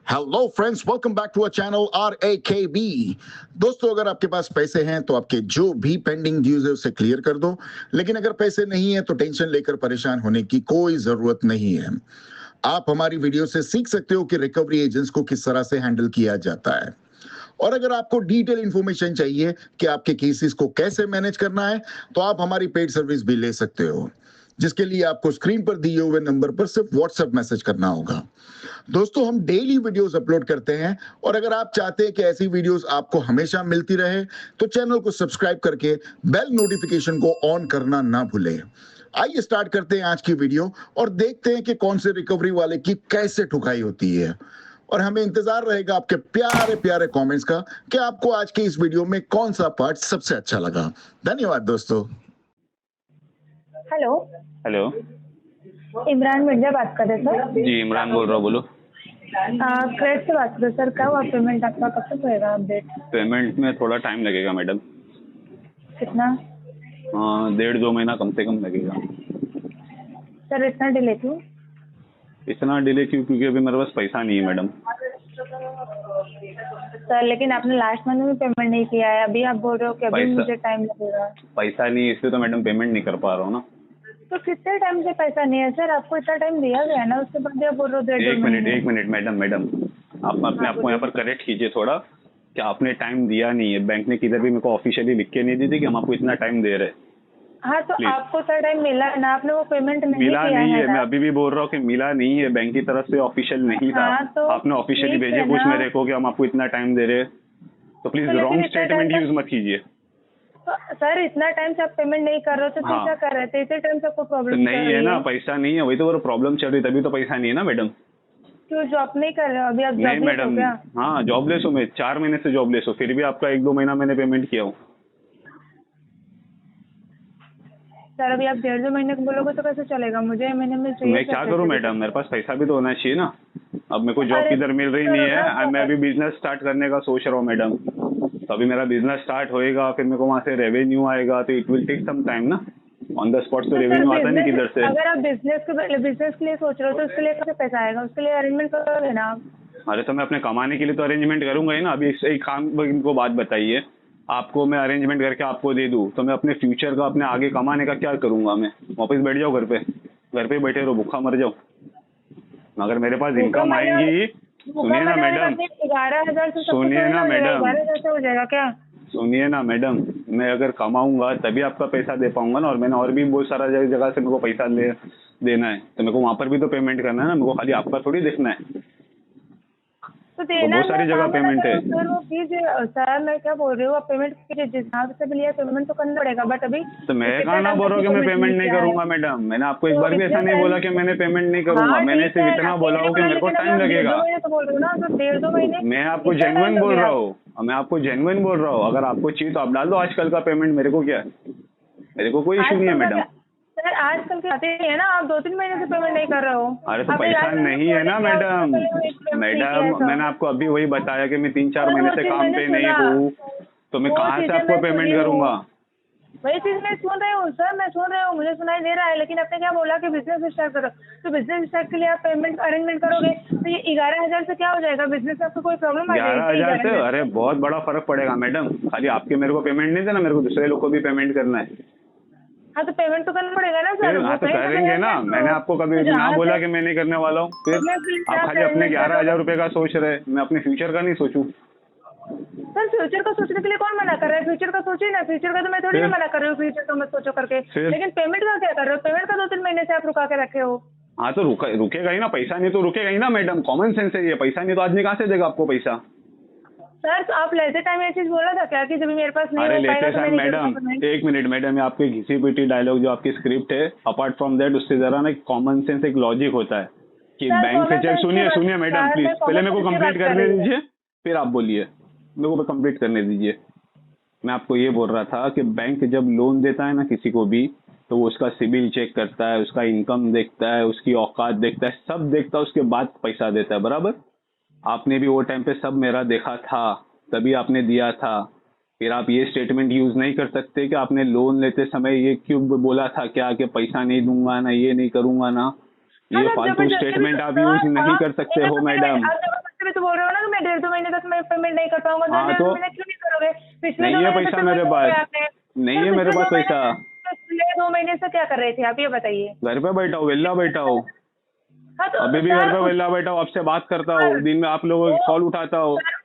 Hello friends, welcome back to our channel RAKB। दोस्तों, अगर आपके पास पैसे हैं तो आपके जो भी पेंडिंग ड्यूज है उसे क्लियर कर दो। लेकिन अगर पैसे नहीं है तो टेंशन लेकर परेशान होने की कोई जरूरत नहीं है। आप हमारी वीडियो से सीख सकते हो कि रिकवरी एजेंट्स को किस तरह से हैंडल किया जाता है। और अगर आपको डिटेल इंफॉर्मेशन चाहिए कि आपके केसेस को कैसे मैनेज करना है तो आप हमारी पेड सर्विस भी ले सकते हो, जिसके लिए आपको स्क्रीन पर दिए हुए नंबर पर सिर्फ व्हाट्सएप मैसेज करना होगा। दोस्तों, हम डेली वीडियोस अपलोड करते हैं और अगर आप चाहते हैं कि ऐसी वीडियोस आपको हमेशा मिलती रहे तो चैनल को सब्सक्राइब करके बेल नोटिफिकेशन को ऑन करना ना भूलें। आइए स्टार्ट करते हैं आज की वीडियो और देखते हैं कि कौन से रिकवरी वाले की कैसे ठुकाई होती है। और हमें इंतजार रहेगा आपके प्यारे प्यारे कमेंट्स का कि आपको आज के इस वीडियो में कौन सा पार्ट सबसे अच्छा लगा। धन्यवाद दोस्तों। हेलो हेलो, इमरान मिर्जा बात कर रहे सर। जी इमरान बोल रहा हूँ, बोलो। क्रेडिट से बात कर रहे सर। क्या हुआ पेमेंट आपका कब तक होएगा अपडेट? पेमेंट में थोड़ा टाइम लगेगा मैडम। कितना? 1.5-2 महीना कम से कम लगेगा। सर इतना डिले क्यों? इतना डिले क्यों? क्योंकि अभी मेरे पास पैसा नहीं है मैडम। सर लेकिन आपने लास्ट मंथ में पेमेंट नहीं किया है, अभी आप बोल रहे हो कि अभी मुझे टाइम लगेगा। पैसा नहीं है इसलिए तो मैडम पेमेंट नहीं कर पा रहा हूँ ना। तो कितने टाइम से पैसा नहीं है सर? आपको इतना टाइम दिया गया है ना, उसके बाद आप बोल रहे हो 1 मिनट मैडम, आप अपने आप को यहाँ पर करेक्ट कीजिए थोड़ा कि आपने टाइम दिया नहीं है। बैंक ने किधर भी मेरे को ऑफिशियली लिख के नहीं दी थी कि हम आपको इतना टाइम दे रहे हैं। हाँ तो आपको सर टाइम मिला है ना, आपने वो पेमेंट नहीं मिला किया नहीं है। ना? मैं अभी भी बोल रहा हूँ कि मिला नहीं है, बैंक की तरफ से ऑफिशियल नहीं था। हाँ, तो आपने ऑफिशियली ठीक भेजे है कुछ ना। मेरे को कि हम आपको इतना टाइम दे रहे हैं, तो प्लीज तो रॉन्ग लेकिन इतना स्टेटमेंट टाइम यूज मत कीजिए। तो सर इतना टाइम से आप पेमेंट नहीं कर रहे हो तो हाँ। क्या कर रहे थे? इतने टाइम से आपको तो प्रॉब्लम नहीं है ना, पैसा नहीं है, वही तो प्रॉब्लम चल रही, तभी तो पैसा नहीं है ना मैडम। क्यों जॉब नहीं कर रहे हो अभी? आप नहीं जॉबलेस हो मैडम, क्या? हाँ जॉबलेस हूँ मैं, 4 महीने से जॉबलेस हूँ, फिर भी आपका 1-2 महीना मैंने पेमेंट किया हूँ। सर अभी आप 1.5-2 महीने को बोलोगे तो कैसे चलेगा? मुझे महीने में तो चाहिए। मैं क्या करूँ मैडम, मेरे पास पैसा भी तो होना चाहिए ना। अब मेरे को जॉब अरे किधर मिल रही नहीं है, तो मैं अभी बिजनेस स्टार्ट करने का सोच रहा हूँ मैडम। तो अभी मेरा बिजनेस स्टार्ट होएगा, फिर मेरे को वहाँ से रेवेन्यू आएगा, तो it will take some time ना। ऑन द स्पॉट तो रेवेन्यू आता नहीं किधर से। अगर आप बिजनेस के लिए सोच रहे हो तो उसके लिए कैसे पैसा आएगा? उसके लिए अरेंजमेंट करोगे ना आप? अरे तो मैं अपने कमाने के लिए तो अरेंजमेंट करूंगा ही ना। अभी एक काम को बात बताइए, आपको मैं अरेंजमेंट करके आपको दे दूं तो मैं अपने फ्यूचर का, अपने आगे कमाने का क्या करूंगा? मैं वापस बैठ जाऊँ घर पे बैठे रहो, भूखा मर जाऊँ? अगर मेरे पास इनकम आएंगी, सुनिए ना मैडम, 11,000 से सुनिए ना मैडम, 11,000 से हो जाएगा क्या? सुनिए ना मैडम, मैं अगर कमाऊंगा तभी आपका पैसा दे पाऊंगा ना। और मैंने और भी बहुत सारा जगह से मेरे को पैसा देना है, तो मेरे को वहां पर भी तो पेमेंट करना है ना। मेरे को खाली आपका थोड़ी देखना है, तो तो बहुत सारी जगह पेमेंट है। सर वो कीजिए। सर मैं क्या बोल रही हूँ, आप पेमेंट कीजिए, जिस हिसाब से भी लिया पेमेंट तो करना पड़ेगा। बट अभी तो मैं कहाँ ना बोल रहा हूँ कि मैं पेमेंट नहीं करूंगा मैडम। मैंने आपको एक बार भी ऐसा नहीं बोला कि मैंने पेमेंट नहीं करूंगा। मैंने सिर्फ इतना बोला हूँ कि मेरे को टाइम लगेगा। तो बोल रहे हो ना, तो 1.5-2 महीने। मैं आपको जेन्युइन बोल रहा हूँ, अगर आपको चाहिए तो आप डाल दो आजकल का पेमेंट, मेरे को क्या है, मेरे को कोई इशू नहीं है मैडम। सर आजकल के आते हैं ना, आप 2-3 महीने से पेमेंट नहीं कर रहे हो। अरे तो पैसा नहीं है ना मैडम। मैंने आपको अभी वही बताया कि मैं 3-4 महीने से काम पे नहीं हूँ, तो मैं कहाँ से आपको पेमेंट करूंगा? वही चीज मैं सुन रही हूँ सर, मैं सुन रही हूँ, मुझे सुनाई दे रहा है। लेकिन आपने क्या बोला कि बिजनेस स्टार्ट करो, तो बिजनेस स्टार्ट के लिए आप पेमेंट अरेंजमेंट करोगे तो ये 11,000 से क्या हो जाएगा? बिजनेस में आपको कोई प्रॉब्लम आ जाएगी? 11,000 से अरे बहुत बड़ा फर्क पड़ेगा मैडम। खाली आपके मेरे को पेमेंट नहीं देना, मेरे को दूसरे लोग को भी पेमेंट करना है। हाँ तो पेमेंट तो करना पड़ेगा ना सर। हाँ तो करेंगे ना। मैंने आपको कभी ना बोला कि मैं नहीं करने वाला हूँ। फिर आप खाली अपने 11,000 रुपए का सोच रहे, मैं अपने फ्यूचर का नहीं सोचूं? सर फ्यूचर का सोचने के लिए कौन मना कर रहा है? फ्यूचर का सोचिए ना। फ्यूचर का तो मैं थोड़ी ना मना कर रही हूँ, फ्यूचर का मत सोचो करके। लेकिन पेमेंट का क्या कर रहे हो? पेमेंट का 2-3 महीने से आप रुका के रखे हो। हाँ तो रुकेगा ही ना, पैसा नहीं तो रुकेगा ही ना मैडम। कॉमन सेंस है ये, पैसा नहीं तो आदमी कहाँ से देगा आपको पैसा? सर तो आप लेते टाइम ये चीज बोला था क्या कि जब मेरे पास नहीं अरे हो लेते पाएगा तो टाइम मैडम, 1 मिनट मैडम, ये आपके घिसी पिटी डायलॉग जो आपकी स्क्रिप्ट है, अपार्ट फ्रॉम दैट उससे जरा ना कॉमन सेंस, एक लॉजिक होता है कि बैंक से चेक। सुनिए मैडम प्लीज, पहले मेरे को कंप्लीट करने दीजिए, फिर आप बोलिए। मेरे को कंप्लीट करने दीजिए। मैं आपको ये बोल रहा था कि बैंक जब लोन देता है ना किसी को भी, तो वो उसका सिबिल चेक करता है, उसका इनकम देखता है, उसकी औकात देखता है, सब देखता है, उसके बाद पैसा देता है। बराबर? आपने भी वो टाइम पे सब मेरा देखा था, तभी आपने दिया था। फिर आप ये स्टेटमेंट यूज नहीं कर सकते कि आपने लोन लेते समय ये क्यों बोला था क्या कि पैसा नहीं दूंगा ना, ये नहीं करूंगा ना। ये फालतू स्टेटमेंट आप यूज नहीं कर सकते हो मैडम। तो बोल रहे हो ना कि मैं 1.5-2 महीने तक मैं पेमेंट नहीं कर पाऊंगा, तो हाँ, 1.5-2 तो महीने क्यों नहीं करोगे? पिछले नहीं 2 है महीने पैसा से मेरे पेमेंट पास, किया आपने। नहीं सर है मेरे पिछले पास 2 महीने पैसा। पिछले 2 महीने से क्या कर रहे थे आप, ये बताइए? घर पे बैठा हूँ, वेला बैठा हूँ, हाँ तो अभी भी घर सर पे उस वेला बैठा हूँ, आपसे बात करता हूँ, सर दिन में आप लोगों की वो कॉल उठाता हूँ। सर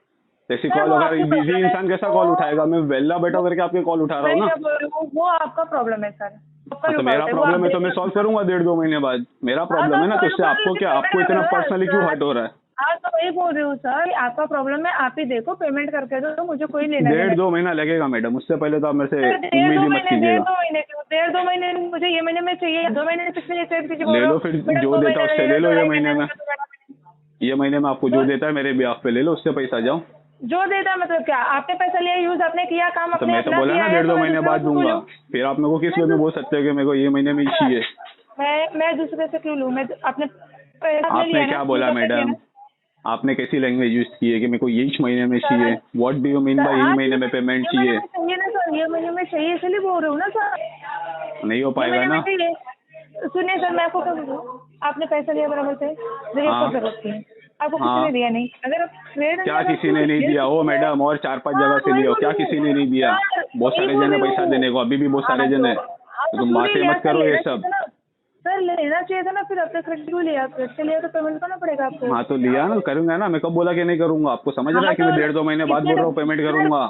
ऐसी सर कॉल वो अगर आपकी बिजी प्रॉब्लम है। इंसान कैसा कॉल वो उठाएगा? मैं वेला बैठा वो करके आपके कॉल उठा रहा मैं हूँ ना। क्या बोल रही हूँ, वो आपका प्रॉब्लम है सर, आपका हाँ, तो मेरा लुकआउट है, वो आप प्रॉब्लम है तो मैं देखिए। सॉल्व करूंगा 1.5-2 महीने बाद, मेरा हाँ प्रॉब्लम तो है ना, तो सॉल्व इससे करो, आपको लेकिन क्या, पेमेंट आपको कर इतना दो ना पर्सनली क्यों सर। हर्ट हो रहा है? हाँ तो वही बोल रही हूँ सर, आपका प्रॉब्लम है, आप ही देखो, पेमेंट करके दो, तो मुझे कोई लेना देना 1.5-2 महीना लगेगा मैडम, उससे पहले तो आप मेरे से सर। डेढ़ उम्मीद दो ही मत महीने कीजिएगा। 1.5-2 महीने क्यों? 1.5-2 महीने मुझे ये महीने में चाहिए, 2 महीने पिछले चेक कीजिए, बोल ले रहे हो लो फिर, मैडम जो 2 देता महीने उससे लगेगा, ले लो, 2 ये ढाई महीने महीने में, लगेगा, तो मैडम ये महीने में आपको जो देता है मेरे बिहाफ पे ले लो, उससे पैसा जाओ। जो देता मतलब क्या, आपने पैसा लिया, यूज आपने किया, काम तो अपने मैं तो अपना बोला किया ना है, तो 1.5-2 मैं महीने दूसरे बाद को क्यों दूंगा, लूं? फिर आप मेरे को किस वे में बोल सकते हो कि मेरे को ये महीने में ही चाहिए? मैं दूसरे से क्यों लूं? मैं अपने पैसा ले आपने लिया ना, क्या बोला यूज आपने किया मैडम? ना। आपने कैसी लैंग्वेज यूज की है कि मेरे को यही महीने में चाहिए? What do you mean sir by यही आज महीने में पेमेंट ये महीने चाहिए? में चाहिए ना सर, ये महीने में चाहिए, इसलिए बोल रही हूँ ना सर, नहीं हो ये पाएगा महीने में ना। चाहिए। सुनिए सर, मैं आपको क्या बोलूँ, आपने पैसा लिया बराबर से, मेरी आपको हाँ जरूरत थी, आपको किसी ने हाँ, दिया नहीं, अगर आप ट्रेड क्या किसी ने नहीं दिया हो मैडम? और 4-5 हाँ जगह से वही लिया हो, बोल क्या रही किसी हूँ ने नहीं दिया? सर, बहुत वही सारे बोल जन है रही पैसा हूँ। देने को, अभी भी बहुत सारे जन है, तो तुम क्यों नहीं बातें लिया मत सर, करो ये लेना चाहिए सब। था ना सर, लेना चाहिए था ना, फिर अपने क्रेडिट क्यों लिया? क्रेडिट से लिया तो पेमेंट करना पड़ेगा आपको। हाँ तो लिया ना, करूंगा ना, मैं कब बोला कि नहीं करूंगा? आपको समझ रहा हाँ है कि तो मैं 1.5-2 महीने बाद बोल रहा हूँ पेमेंट करूंगा?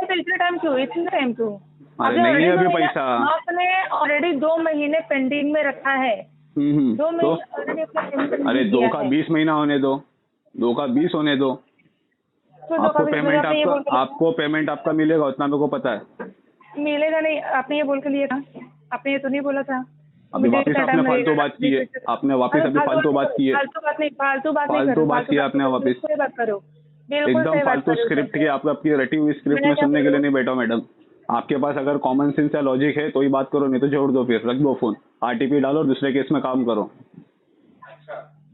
इतने टाइम क्यों, इतने टाइम क्यों? अरे आपने नहीं है ऑलरेडी 2 अभी महीने पैसा। आपने ऑलरेडी 2 महीने पेंडिंग में रखा है, 2 तो महीने ऑलरेडी अपना पेमेंट अरे नहीं 2 किया का है। 20 महीना होने दो, 2 का 20 होने दो, तो 2 का 20 महीने आपने ये बोल के लिया, आपको पेमेंट आपका मिलेगा उतना मेरे को पता है। मिलेगा नहीं, आपने ये बोल के लिया था, आपने ये तो नहीं बोला था अभी मुझे वापस इतना आपने टाइम फालतू लगेगा। बात की है, आपने वापस अभी फालतू बात की है, फालतू बात नहीं, फालतू बात नहीं फालतू करो, बात फालतू की है बात आपने नहीं करो, वापस, बिल्कुल सही बात करो, बिल्कुल एकदम सही बात फालतू करो स्क्रिप्ट सर। की, आपकी रटी हुई स्क्रिप्ट मैं में क्या सुनने बोल के रही लिए हूँ, नहीं बैठा मैडम। आपके पास अगर कॉमन सेंस या लॉजिक है तो ही बात करो, नहीं तो छोड़ दो, फिर रख दो फोन, आरटीपी डालो और दूसरे केस में काम करो।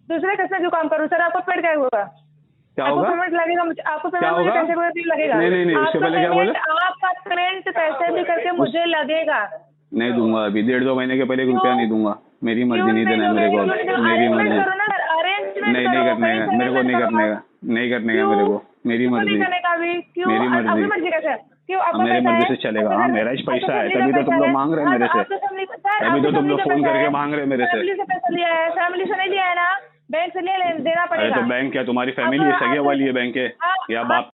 दूसरे केस में क्यों काम करूँ सर? आपको पेमेंट क्या होगा? क्या आपको होगा? पेमेंट लगेगा मुझे, आपको क्या पेमेंट मुझे होगा? पैसे वगैरह नहीं लगेगा। नहीं, उससे पहले क्या बोले? आपका पेमेंट पैसे भी करके मुझे लगेगा। नहीं दूंगा, अभी 1.5-2 महीने के पहले 1 रुपया नहीं दूंगा, मेरी क्यों मर्जी, नहीं देना है दोगे? मेरे को, क्यों नहीं दोगे? मेरी अरेंजमेंट मर्जी। करो ना, अरेंजमेंट नहीं करो, करने कहीं का से मेरे को, नहीं arrangement करने करो। का, नहीं करने का क्यों? मेरे को, मेरी क्यों नहीं मर्जी, करने का भी? क्यों? मेरी आपकी मर्जी, मर्जी कैसे है? क्यों? आपका मेरी पैसा मर्जी है, से चलेगा। आपका हाँ घर, मेरा ही आपका पैसा है, फैमिली का तभी तो पैसा तुम लोग है। मांग रहे हैं हाँ मेरे तो से, आपका फैमिली, सर तभी आपका तो तुम फैमिली लोग का फोन पैसा करके है, मांग रहे हैं मेरे से। फैमिली से पैसा लिया है, फैमिली से नहीं लिया है ना, बैंक से देना अरे पड़ेगा। तो बैंक क्या तुम्हारी फैमिली है, सगे वाली है बैंक है या बाप?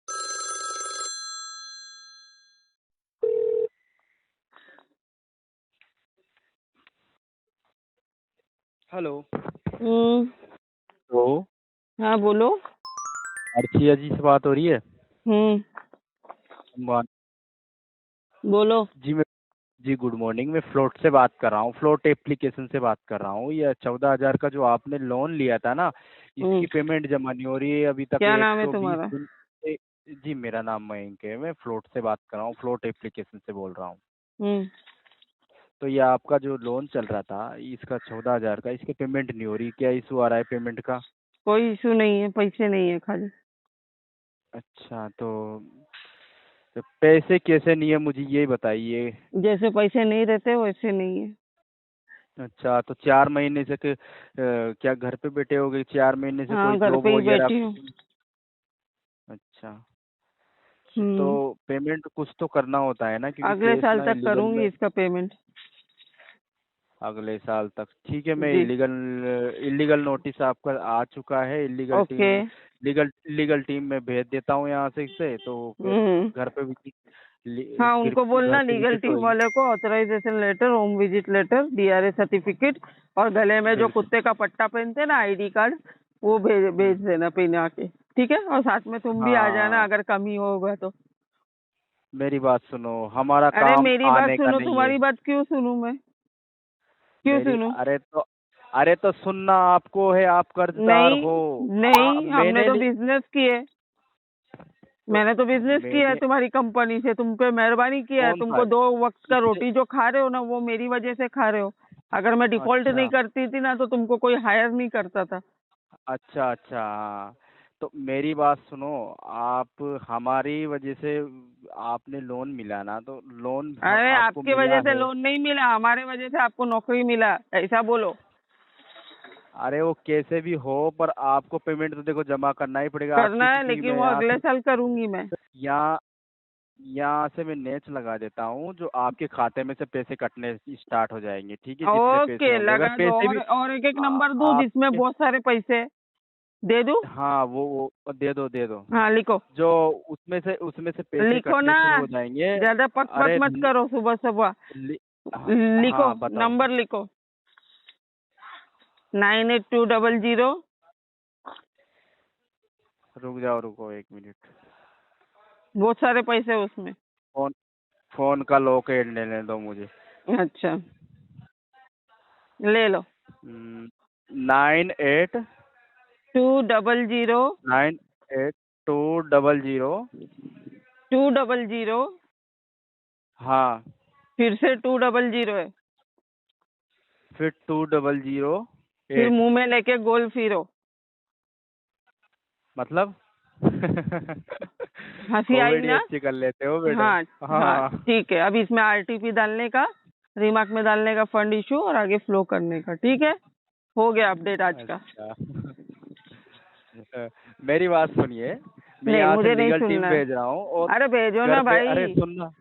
हेलो। हम्म, तो हाँ बोलो। अर्चिया जी से बात हो रही है? हम्म, मा- बोलो। जी मैं जी गुड मॉर्निंग, मैं फ्लोट से बात कर रहा हूँ, फ्लोट एप्लीकेशन से बात कर रहा हूँ। ये 14,000 का जो आपने लोन लिया था ना, इसकी पेमेंट जमा नहीं हो रही है अभी तक। क्या नाम है 120 तुम्हारा? दिन जी मेरा नाम मयंक है, मैं फ्लोट से बात कर रहा हूँ, फ्लोट एप्लीकेशन से बोल रहा हूँ। हम्म, तो ये आपका जो लोन चल रहा था इसका 14,000 का, इसकी पेमेंट नहीं हो रही, क्या इशू आ रहा है पेमेंट का? कोई इशू नहीं है, पैसे नहीं है खाली। अच्छा, तो पैसे कैसे नहीं है मुझे ये बताइए। जैसे पैसे नहीं रहते वैसे नहीं है। अच्छा, तो 4 महीने से क्या घर पे बैठे हो गए? 4 महीने से हाँ कोई घर जॉब पे ही वगैरह? बैठी हूँ। अच्छा, तो हम्म, पेमेंट कुछ तो करना होता है ना, क्योंकि अगले केस साल ना तक इलीगल करूंगी में। इसका पेमेंट। अगले साल तक ठीक है, मैं जी, इलीगल नोटिस आपका आ चुका है, ओके। लीगल टीम में भेज देता हूँ यहाँ से तो फिर हम्म, घर पे हाँ उनको बोलना घर पे लीगल विजिट टीम होगी। वाले को authorisation letter, home visit letter, DRA certificate और गले में जो बिल्कुल। कुत्ते का पट्टा पहनते हैं ना, आईडी कार्ड, वो भेज देना पहना के, ठीक है? और साथ में तुम भी आ जाना हाँ, अगर कमी होगा तो। मेरी बात सुनो, हमारा अरे काम मेरी बात आने का सुनो, नहीं है। तुम्हारी बात क्यों सुनूं मैं? क्यों मेरी सुनूं? अरे तो सुनना आपको है, आप कर्जदार नहीं, हो। नहीं, हमने तो मैंने बिजनेस किए, मैंने तो बिजनेस किया है मैंने तुम्हारी कंपनी से, तुम पे मेहरबानी किया है, कौन सा तुमको 2 वक्त का किसने? रोटी जो खा रहे हो ना, वो मेरी वजह से खा रहे हो। अगर मैं डिफॉल्ट अच्छा नहीं करती थी ना तो तुमको कोई हायर नहीं करता था। अच्छा अच्छा, तो मेरी बात सुनो, आप हमारी वजह से आपने लोन मिला ना, तो लोन अरे आपको आपकी मिला वजह से है। लोन नहीं मिला, हमारे वजह से आपको नौकरी मिला, ऐसा बोलो। अरे वो कैसे भी हो, पर आपको पेमेंट तो देखो जमा करना ही पड़ेगा। करना है, लेकिन वो अगले साल करूंगी मैं। यहाँ से मैं नेट लगा देता हूँ, जो आपके खाते में से पैसे कटने स्टार्ट हो जाएंगे, ठीक है? जितने पैसे ओके, होंगे, लगा अगर दो। पैसे भी और एक एक नंबर दूं जिसमें आपके, बहुत सारे पैसे दे दूं? हाँ वो दे दो। हाँ, लिखो। जो उसमें से पैसे लिखो कटने ना, शुरू हो जाएंगे। ज्यादा पक अरे मत करो सुबह सुबह। हाँ, लिखो, हाँ बताओ। नंबर लिखो। 98200। रुको 1 मिनट। बहुत सारे पैसे उसमें। फोन का लॉक एड लेने दो मुझे। अच्छा, ले लो। 98 200 200। हाँ, फिर से 200 है। फिर 200 फिर मुंह में लेके गोल फिरो। मतलब हंसी आई कॉमेडी ना? अच्छी कर लेते हो बेटा। हाँ हाँ हाँ, ठीक है। अब इसमें आरटीपी डालने का, रिमार्क में डालने का, फंड इशू और आगे फ्लो करने का। ठीक है, हो गया अपडेट आज का। अच्छा। मेरी बात सुनिए, मैं नहीं, यहाँ मुझे से नहीं लीगल टीम सुनना। भेज रहा हूँ, और अरे भेजो घर ना पे, भाई। अरे सुनना,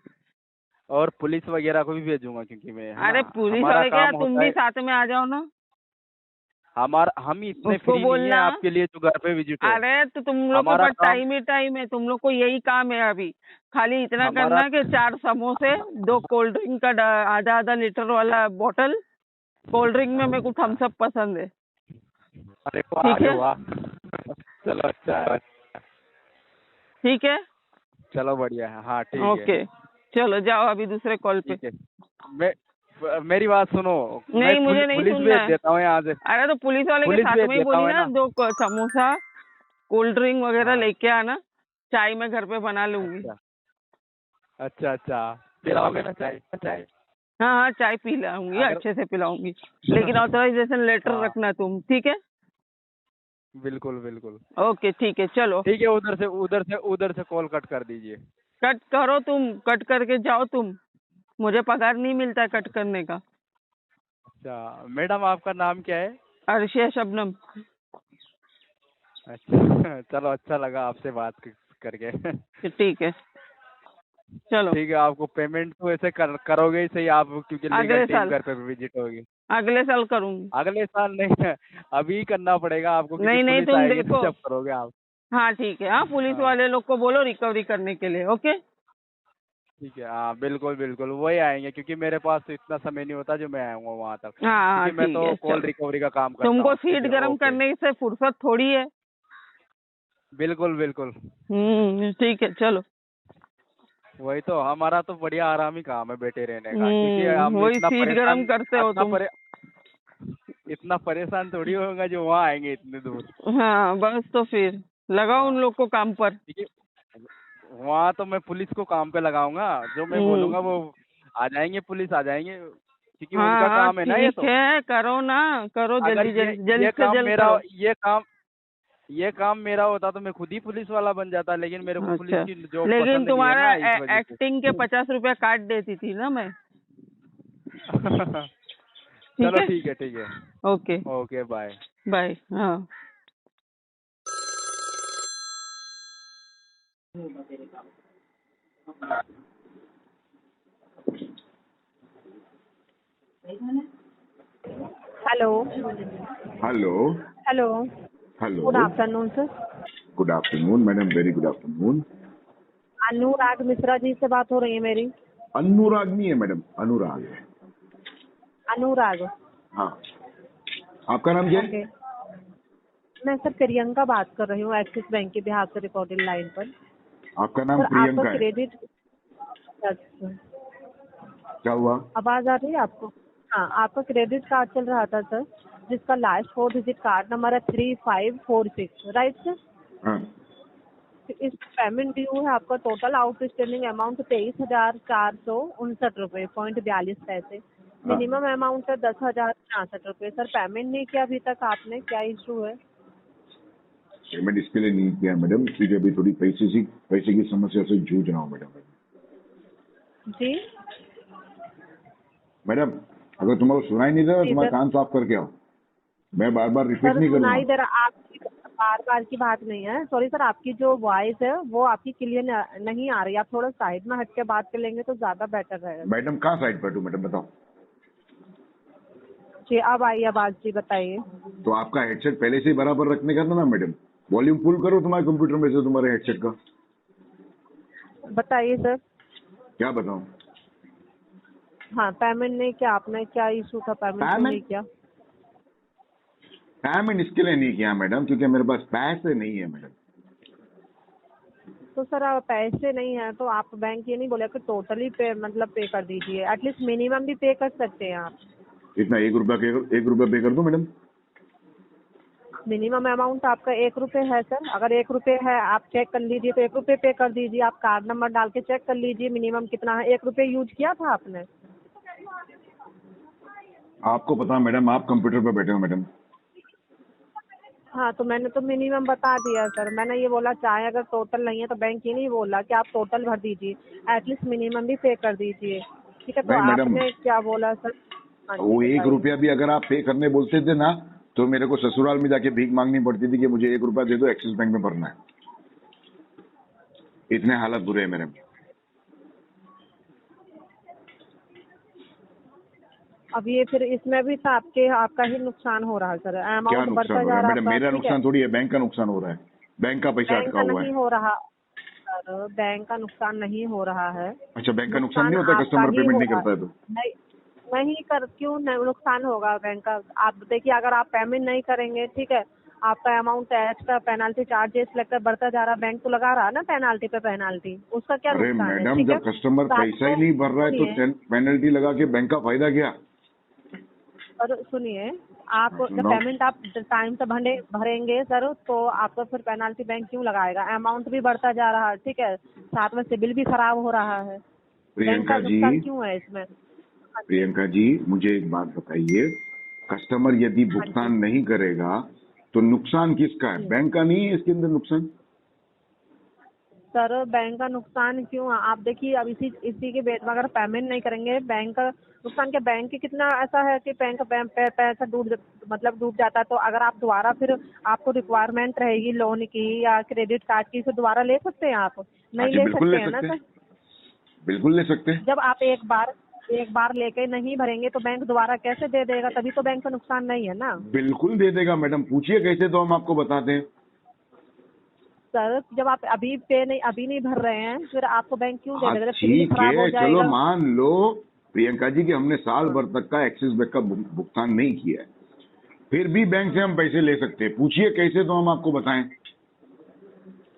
और पुलिस वगैरह को भी भेजूंगा, क्योंकि मैं, है अरे ना, पुलिस हमारा वाले क्या, काम तुम होता भी है, साथ में आ जाओ ना। हम इतने उसको फ्री नहीं है बोलना। आपके लिए जो घर पे विजिट हो। अरे तो तुम लोग के हमारा पास काम, टाइम ही टाइम है, तुम लोग को यही काम है अभी। खाली इतना हमारा करना कि 4 समोसे, 2 कोल्ड ड्रिंक का आधा आधा लीटर वाला बोतल। कोल्ड ड्रिंक में मेरे को थम्स अप पसंद है। अरे वाह, ठीक है? अरे वाह। चलो अच्छा है। ठीक है, चलो बढ़िया है, हाँ ठीक है। ओके। चलो जाओ अभी दूसरे कॉल पे। ठीक है, मेरी बात सुनो। नहीं, मैं मुझे नहीं पुलिस सुनना भेज है। देता हूँ यहाँ से। अरे तो पुलिस वाले के पुलिस साथ भेज में ही देता हूँ, बोली है ना, ना? 2 समोसा, कोल्ड ड्रिंक वगैरह हाँ। लेके आना। चाय मैं घर पे बना लूंगी। अच्छा, पिलाओगे ना चाय? हाँ हाँ, चाय पिलाऊंगी, अगर अच्छे से पिलाऊंगी। लेकिन ऑथराइजेशन लेटर हाँ। रखना तुम, ठीक है? बिल्कुल। ओके, ठीक है, चलो। ठीक है, उधर से कॉल कट कर दीजिए। कट करो तुम, कट करके जाओ तुम। मुझे पगार नहीं मिलता है कट करने का। अच्छा मैडम, आपका नाम क्या है? अर्शिया शबनम। अच्छा चलो, अच्छा लगा आपसे बात करके। ठीक है, चलो। ठीक है, आपको पेमेंट तो ऐसे करोगे ही सही आप, क्योंकि अगले लीगल टीम साल। घर पे विजिट होगी। अगले साल करूंगी। अगले साल नहीं, अभी करना पड़ेगा आपको, क्योंकि नहीं, पुलिस तुम आएगी देखो। तो जब करोगे आप। हाँ ठीक है। हाँ, पुलिस हाँ वाले लोग को बोलो रिकवरी करने के लिए। ओके। ठीक है, हाँ बिल्कुल वही आएंगे, क्योंकि मेरे पास तो इतना समय नहीं होता जो मैं आऊंगा वहां तक, हाँ क्योंकि मैं ठीक तो है, कॉल चलो। रिकवरी का काम करता तुमको हूँ। ठीक सीट है, गरम ओके। करने से फुर्सत थोड़ी है। बिल्कुल। ठीक है, चलो। वही तो, हमारा तो बढ़िया आराम ही काम है बैठे रहने का, क्योंकि हम वही सीट गरम करते हो तुम। इतना परेशान थोड़ी होगा जो वहाँ आएंगे इतने दूर। हाँ बस, तो फिर लगाओ उन लोग को काम पर। ठीक है, वहाँ तो मैं पुलिस को काम पे लगाऊंगा, जो मैं बोलूंगा वो आ जाएंगे, पुलिस आ जाएंगे, क्योंकि उनका हाँ काम है ना ये ठीक तो। है, करो ना, करो अगर जल्दी जल्दी, ये जल्द से काम जल्द मेरा, करो। ये काम मेरा होता तो मैं खुद ही पुलिस वाला बन जाता, लेकिन मेरे को पुलिस अच्छा, की जॉब लेकिन पसंद नहीं है तुम्हारा ना, इस वजह से। एक्टिंग के 50 रुपया काट देती थी ना मैं। चलो है? ठीक है। Okay, bye. बाय। हाँ। Hello. Hello. Hello. Hello. Good afternoon sir. Good afternoon madam, very good afternoon. Anurag Mishra ji से बात हो रही है मेरी? अनुराग नहीं है मैडम, अनुराग है। अनुराग। हाँ, आपका नाम क्या है? ओके। मैं सर प्रियंका बात कर रही हूँ, एक्सिस बैंक के बिहार से रिकॉर्डेड लाइन पर। आपका नाम सर प्रियंका आपका है? क्रेडिट, अच्छा, क्या हुआ? आवाज आ रही है आपको? हाँ, आपका क्रेडिट कार्ड चल रहा था सर, जिसका लास्ट 4 डिजिट कार्ड नंबर है 3546, राइट सर? हाँ। इस पेमेंट ड्यू है आपका, टोटल आउटस्टैंडिंग अमाउंट 23,459 रुपये .42। मिनिमम अमाउंट है 10,066 रुपये। सर पेमेंट नहीं किया अभी तक आपने, क्या इशू है? पेमेंट इसके लिए नहीं किया मैडम, क्योंकि अभी थोड़ी पैसे की समस्या से जूझ रहा हूँ मैडम। जी मैडम, अगर तुम्हारा सुनाई नहीं दे रहा, जी तुम्हारा सर। कान साफ करके आओ। मैं बार बार रिपीट सर नहीं करूंगा। सुनाई दे रहा, आपकी बार बार की बात नहीं है, सॉरी सर, आपकी जो वॉइस है वो आपकी क्लियर नहीं आ रही, आप थोड़ा साइड में हट के बात कर लेंगे तो ज्यादा बेटर रहेगा। मैडम कहाँ साइड पर हूँ मैडम बताओ। जी अब आई आवाज, जी बताइए। तो आपका हेडसेट पहले से ही बराबर रखने का था ना मैडम, वॉल्यूम फुल करो तुम्हारे कंप्यूटर में से तुम्हारे हेडसेट का। बताइए सर। क्या बताऊं? हाँ पेमेंट नहीं किया आपने, क्या इशू था, पेमेंट नहीं किया? पेमेंट इसके लिए नहीं किया मैडम क्योंकि मेरे पास पैसे नहीं है मैडम। तो सर आप पैसे नहीं है तो आप बैंक ये नहीं बोले कि टोटली पे मतलब पे कर दीजिए, एटलीस्ट मिनिमम भी पे कर सकते हैं आप। इतना 1 रुपया पे कर दो मैडम। मिनिमम अमाउंट आपका 1 रुपये है सर, अगर 1 रुपये है आप चेक कर लीजिए तो 1 रुपये पे कर दीजिए, आप कार्ड नंबर डाल के चेक कर लीजिए मिनिमम कितना है। 1 रुपये यूज किया था आपने? आपको पता मैडम, आप कंप्यूटर पर बैठे हो मैडम। हाँ तो मैंने तो मिनिमम बता दिया सर, मैंने ये बोला चाहे अगर टोटल नहीं है तो बैंक ये नहीं बोला कि आप टोटल भर दीजिए, एटलीस्ट मिनिमम भी पे कर दीजिए, ठीक है? तो नहीं मैडम, आपने क्या बोला सर? हाँ जी, वो 1 बताइए। रुपया भी अगर आप पे करने बोलते थे ना तो मेरे को ससुराल में जाके भीख मांगनी पड़ती थी कि मुझे 1 रुपया दे दो, एक्सिस बैंक में भरना है। इतने हालत बुरे हैं मेरे। अब ये फिर इसमें भी तो आपका ही नुकसान हो रहा है सर, क्या अमाउंट नुकसान बढ़ता हो जा रहा है रहा मैडम? है। मेरा नुकसान थोड़ी है, बैंक का नुकसान हो रहा है। बैंक का पैसा बैंक अटका का हुआ नहीं है। हो रहा सर, बैंक का नुकसान नहीं हो रहा है। अच्छा, बैंक का नुकसान नहीं होता कस्टमर पेमेंट नहीं करता है तो? नहीं कर क्यों नुकसान होगा बैंक का? आप देखिए अगर आप पेमेंट नहीं करेंगे, ठीक है, आपका अमाउंट एक्स्ट्रा पेनाल्टी चार्जेस लगकर बढ़ता जा रहा है, बैंक तो लगा रहा है ना पेनाल्टी पे पेनाल्टी, उसका क्या अरे नुकसान है? मैडम, ठीक है, जब कस्टमर पैसा ही नहीं भर रहा है तो पेनल्टी लगा के बैंक का फायदा क्या? और सुनिए, आप जब सुनाओ। पेमेंट आप टाइम से भरेंगे सर तो आपको फिर पेनाल्टी बैंक क्यों लगाएगा? अमाउंट भी बढ़ता जा रहा है, ठीक है, साथ में सिबिल भी खराब हो रहा है, बैंक का नुकसान क्यों है इसमें? प्रियंका जी, मुझे एक बात बताइए, कस्टमर यदि भुगतान नहीं करेगा तो नुकसान किसका है? बैंक का नहीं है इसके अंदर नुकसान? सर बैंक का नुकसान क्यों है? आप देखिए अब इसी के बेस में अगर पेमेंट नहीं करेंगे बैंक का नुकसान क्या? बैंक की कितना ऐसा है कि बैंक का पैसा डूब जाता है, तो अगर आप दोबारा फिर आपको रिक्वायरमेंट रहेगी लोन की या क्रेडिट कार्ड की, तो दोबारा ले सकते हैं आप? नहीं ले सकते हैं ना सर। बिल्कुल ले सकते हैं। जब आप एक बार लेके नहीं भरेंगे तो बैंक दोबारा कैसे दे देगा? तभी तो बैंक का नुकसान नहीं है ना। बिल्कुल दे देगा मैडम, पूछिए कैसे तो हम आपको बताते हैं। सर जब आप अभी नहीं भर रहे हैं फिर आपको बैंक क्यों दे देगा? ठीक है, चलो मान लो प्रियंका जी कि हमने साल भर तक का एक्सिस बैंक का भुगतान नहीं किया है, फिर भी बैंक से हम पैसे ले सकते हैं। पूछिए कैसे तो हम आपको बताएं।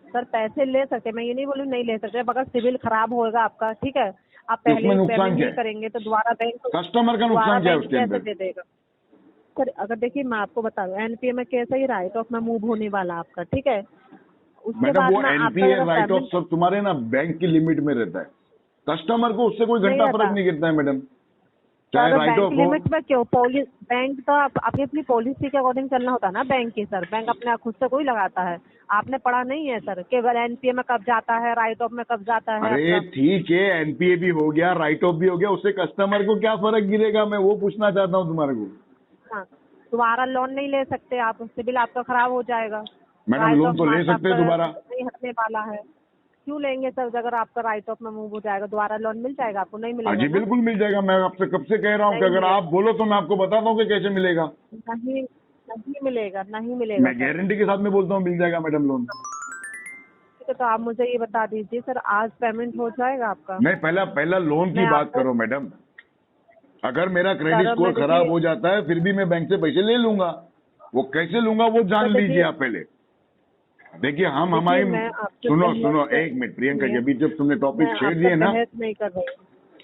सर पैसे ले सकते, मैं ये नहीं बोलूँ नहीं ले सकते, अगर सिविल खराब होगा आपका, ठीक है, आप तो पहले उसमें नुकसान पेमेंट क्या नहीं है? करेंगे तो दोबारा बैंक कस्टमर का नुकसान क्या है उसके कैसे अंदर? दे देगा? सर अगर देखिए मैं आपको बता दूं, एनपीए में कैसे ही राइट ऑफ में मूव होने वाला आपका, ठीक है, उसके मैडम बाद वो में एनपीए आपका राइट ऑफ सब तुम्हारे ना बैंक की लिमिट में रहता है, कस्टमर को उससे कोई घंटा फर्क नहीं गिरता है मैडम, चाहे राइट ऑफ हो। लिमिट में क्यों? बैंक तो अपनी अपनी पॉलिसी के अकॉर्डिंग चलना होता है ना बैंक की सर, बैंक अपने खुद से कोई लगाता है, आपने पढ़ा नहीं है सर केवल एनपीए में कब जाता है, राइट ऑफ में कब जाता है? अरे ठीक है, एनपीए भी हो गया, राइट ऑफ भी हो गया, उससे कस्टमर को क्या फर्क गिरेगा? मैं वो पूछना चाहता हूँ तुम्हारे को। हाँ, दोबारा लोन नहीं ले सकते आप, सिबिल आपका खराब हो जाएगा। मैडम लोन तो ले सकते हैं दोबारा, नहीं हटने वाला है, क्यों लेंगे सर? अगर आपका राइट ऑफ में मूव हो जाएगा दोबारा लोन मिल जाएगा आपको? नहीं मिलेगा? जी बिल्कुल मिल जाएगा, मैं आपसे कब से कह रहा हूँ कि अगर आप बोलो तो मैं आपको बताता हूँ कि कैसे मिलेगा। नहीं मिलेगा, नहीं मिलेगा। मैं गारंटी के साथ में बोलता हूँ मिल जाएगा मैडम लोन। ठीक है, तो आप मुझे ये बता दीजिए सर, आज पेमेंट हो जाएगा आपका? नहीं, पहला लोन की बात करो मैडम। अगर मेरा क्रेडिट स्कोर खराब हो जाता है फिर भी मैं बैंक से पैसे ले लूंगा, वो कैसे लूंगा वो जान लीजिए आप पहले। देखिए हम हमारी सुनो एक मिनट प्रियंका जी, अभी जब तुमने टॉपिक छेड़ दिए ना, नहीं कर रहे,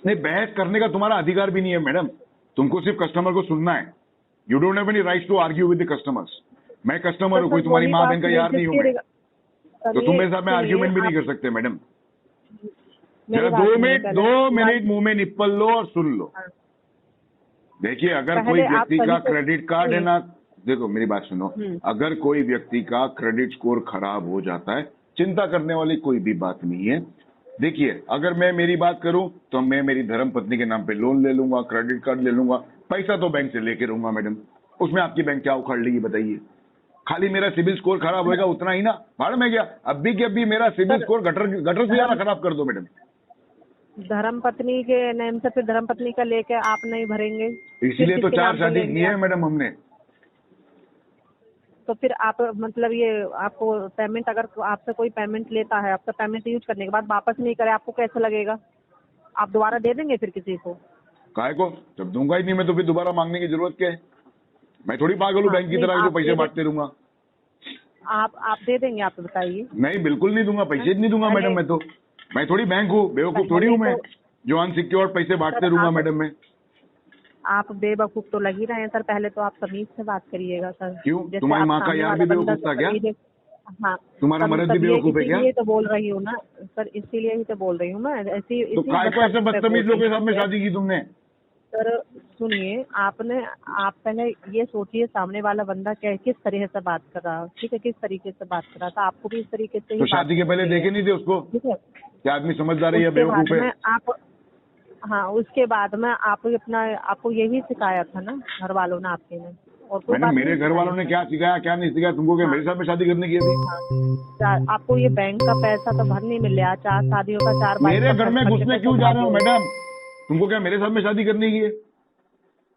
नहीं बहस करने का तुम्हारा अधिकार भी नहीं है मैडम, तुमको सिर्फ कस्टमर को सुनना है। You don't have any right to argue with the customers. मैं कस्टमर हूँ, कोई तुम्हारी माँ बहन का यार नहीं हूँ मैं, तो तुम मेरे साथ में आर्ग्यूमेंट भी नहीं कर सकते मैडम। जरा 2 मिनट मुंह में निप्पल लो और सुन लो। देखिए अगर कोई व्यक्ति का क्रेडिट कार्ड है ना, देखो मेरी बात सुनो, अगर कोई व्यक्ति का क्रेडिट स्कोर खराब हो जाता है, चिंता करने वाली कोई भी बात नहीं है। देखिए अगर मैं मेरी बात करूं तो मैं मेरी धर्म पत्नी के नाम पे लोन ले लूंगा, क्रेडिट कार्ड ले लूंगा, पैसा तो बैंक से लेके रहूंगा मैडम, उसमें आपकी बैंक क्या उखाड़ लेगी बताइए? खाली मेरा सिबिल स्कोर खराब होएगा उतना ही ना, भाड़ में गया। अभी के अभी मेरा सिबिल स्कोर गटर से ज्यादा खराब कर दो मैडम। धर्म पत्नी के नेम से फिर धर्म पत्नी का लेके आप नहीं भरेंगे, इसीलिए तो किसके 4 नाम पे शादी लेंगे की है आप? मैडम हमने। तो फिर आप मतलब ये आपको पेमेंट, अगर आपसे कोई पेमेंट लेता है, आपका पेमेंट यूज करने के बाद वापस नहीं करे, आपको कैसे लगेगा? आप दोबारा दे देंगे फिर किसी को? काहे को? जब दूंगा ही नहीं मैं तो फिर दोबारा मांगने की जरूरत क्या है? मैं थोड़ी पागल हूँ बैंक की तरह जो पैसे बांटते रहूंगा। आप दे देंगे? आप बताइए। नहीं, बिल्कुल नहीं दूंगा, पैसे नहीं दूंगा मैडम। मैं थोड़ी बैंक हूँ, बेवकूफ थोड़ी हूँ मैं जो अनसिक्योर्ड पैसे बांटते रहूंगा मैडम। मैं आप बेवकूफ तो लग ही रहे हैं सर। पहले तो आप तमीज से बात करिएगा सर। क्यों? जैसे तुम्हारी आप माँ का सामने यार वाला भी बंदा बेवकूफ था क्या? हाँ, तुम्हारा मर्द भी बेवकूफ है क्या? इसीलिए तो बोल रही हूँ ना सर, इसीलिए ही तो बोल रही हूँ मैं। तो काय को ऐसे बदतमीज लोगों के साथ में शादी की तुमने? सर सुनिए, आप पहले ये सोचिए सामने वाला बंदा किस तरह से बात कर रहा है, ठीक है? किस तरीके से बात कर रहा था, आपको भी इस तरीके से ही तो शादी के पहले देखे नहीं थे उसको? ठीक है। क्या आदमी समझदार है या बेवकूफ है? उसके बाद में आपको यही सिखाया था ना घर वालों ने आपके ने? और कोई मैंने बात मेरे नहीं घर वालों ने क्या सिखाया क्या नहीं सिखाया तुमको? क्या मेरे साथ में शादी करने की थी? आपको ये बैंक का पैसा तो भर नहीं मिल रहा, 4 शादियों का 4 मेरे घर में घुसने क्यों जा रहे हो मैडम? तुमको क्या मेरे साथ में शादी करने की है?